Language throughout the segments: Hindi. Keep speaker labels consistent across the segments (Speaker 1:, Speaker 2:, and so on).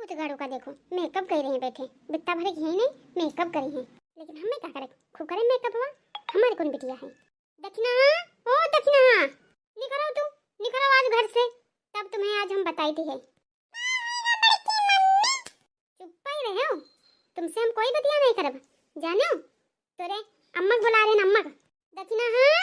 Speaker 1: भूत गाड़ू का देखो मेकअप कर रहे हैं बैठे, बित्ता भरे घी नहीं मेकअप करे हैं, लेकिन हमें क्या करे, खूब करे मेकअप हुआ हमारे कौन बिटिया है। दक्षिणा, ओ दक्षिणा, निकलो तुम, निकलो आज घर से, तब तुम्हें आज हम बताई थी है। चुप ही रहे हो, तुमसे हम कोई बतिया नहीं करब, जानो तोरे अम्मा बुला रहे अम्मा। दक्षिणा हाँ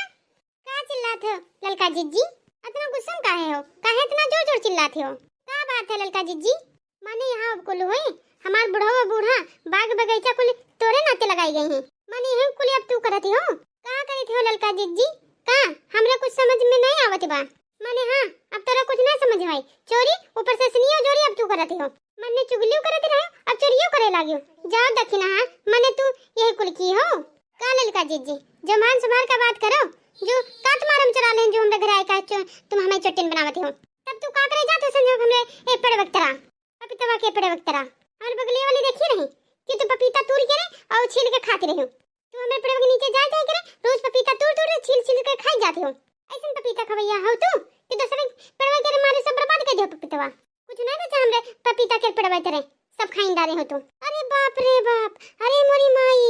Speaker 1: का चिल्लाते हो ललका जिज्जी, इतना गुस्सा में काहे हो, काहे इतना जोर जोर चिल्लाते हो, का बात है ललका जिज्जी। माने यहाँ अब कुल हुए हमार बुढ़वा बूढ़ा बाग बगीचा कुल तोरे नाते लगाई गई हैं, माने हम कुल अब तू करती हो, कहाँ करी थी हो ललका जिज्जी, कहाँ हमरे कुछ समझ में नहीं आवत बा। माने हाँ अब तोरा कुछ नहीं समझ भाई, चोरी ऊपर से सनिया चोरी अब तू करती हो, माने चुगलियों करती रहो अब चोरियों करे लागियो। जाओ दक्षिणा हाँ माने तू यही कुल की हो का ललका जिज्जी, जमान संभाल का बात करो, जो काट मारम चरा ले जो हमरे घर आए का तुम हमें चट्टन बनावती हो, तब तू का करे जा तो संजो हमरे ए पेड़ वक्तरा पपीता के पेड़ वक्तरा और बगले वाली देखी नहीं कि तू पपीता तोड़ के और छील के खाती रही हो, तू हमें पेड़ के नीचे जा जा करे रोज पपीता तोड़ तोड़ छील छील के खाई जाती हो, ऐसा पपीता खवैया हो तू कि दूसरे पेड़ के मारे सब बर्बाद कर दियो पपीता, कुछ नहीं बचा हमरे पपीता के पेड़ तेरे सब खाई डाले हो तू। अरे बाप रे बाप, अरे मोरी माई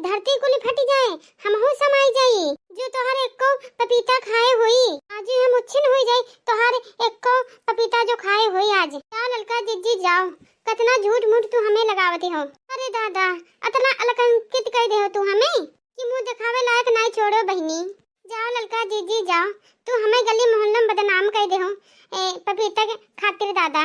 Speaker 1: धरती कुल फट जाए हमहु समाई जाई, जो तोहर एको पपीता खाए हुई आज हम उच्छिन हो जाई, तोहर एको पपीता जो खाए हुई आज। जा ललका जिज्जी जाओ, कतना झूठ मूठ तू हमें लगावती हो, अरे दादा अतना अलकंकित कर दे हो तू हमें कि मुंह दिखावे लायक नहीं छोड़ो बहनी। जाओ ललका जिज्जी जाओ, तू हमें गली मोहल्ला में बदनाम कर दे हो पपीता के खातिर दादा,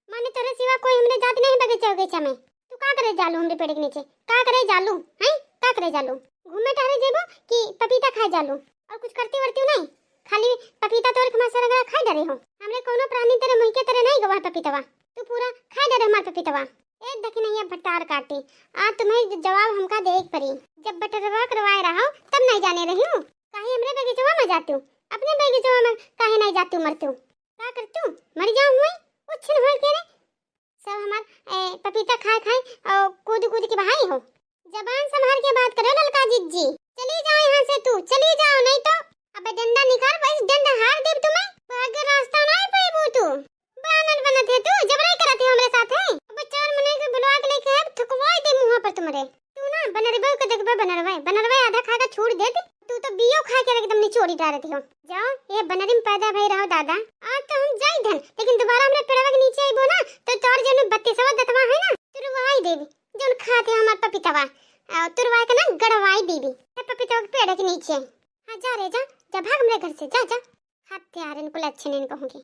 Speaker 1: माने तेरे सिवा कोई हमरे जात नहीं बगीचा बगीचा में, तू का करे जालू हमरे पेड़ के नीचे, का करे जालू हैं, का करे जालू घूमे टहरे जेबो कि पपीता खाए जालू और कुछ करती वरती नहीं, खाली पपीता तोड़ के मसाला लगा खाए डरे हो, हमरे कोनो प्राणी तेरे मुंह के तेरे नहीं गवा पपीतावा, तू पूरा खाए डरे हमार पपीतावा। एक देखी नहीं भट्टार काटी आज तुम्हें जवाब हमका दे एक परी, जब बटरवा करवाए रहा तब नहीं जाने रही हूँ, काहे हमरे बगीचवा में जाती हूँ, अपने बगीचवा में काहे नहीं जाती हूँ, मरती हूँ का करती हूँ, मर जाऊँ हुई उच्छिन हो के सब हमार पपीता खाए खाए और कूद कूद के बहाई हो। जबान संभाल के बात करो ललका जिज्जी, चली जाओ यहाँ से, तू चली जाओ नहीं तो अब डंडा निकाल, बस डंडा हार दे तुम्हें, भाग्य रास्ता नहीं पेबू तू, बानर बनत है तू, जबराई करत है हमरे साथ है, अब चार मने के बुलवा के लेके थकवाई दे मुंह पर तुम्हारे, तू ना बनरवे के देखबे बनरवे आधा खा के छोड़ दे, तू तो बियो खा के एकदम निचोड़ी डालती हो। जाओ ये बनरी में पैदा भई रहो दादा, आज तो हम जाई धन, लेकिन दोबारा हमरे पेड़वा के नीचे आइबो ना तो तोर जन 32वां दतवा है ना तुरवाई देबी, जोन खाते हमार पपीतावा तुरवाई के ना गड़वाई देबी पपीता के पेड़ के नीचे। हां जा रे जा, जा भाग हमरे घर से, जा जा, हाथ त्यार इनको अच्छे नहीं कहूंगी।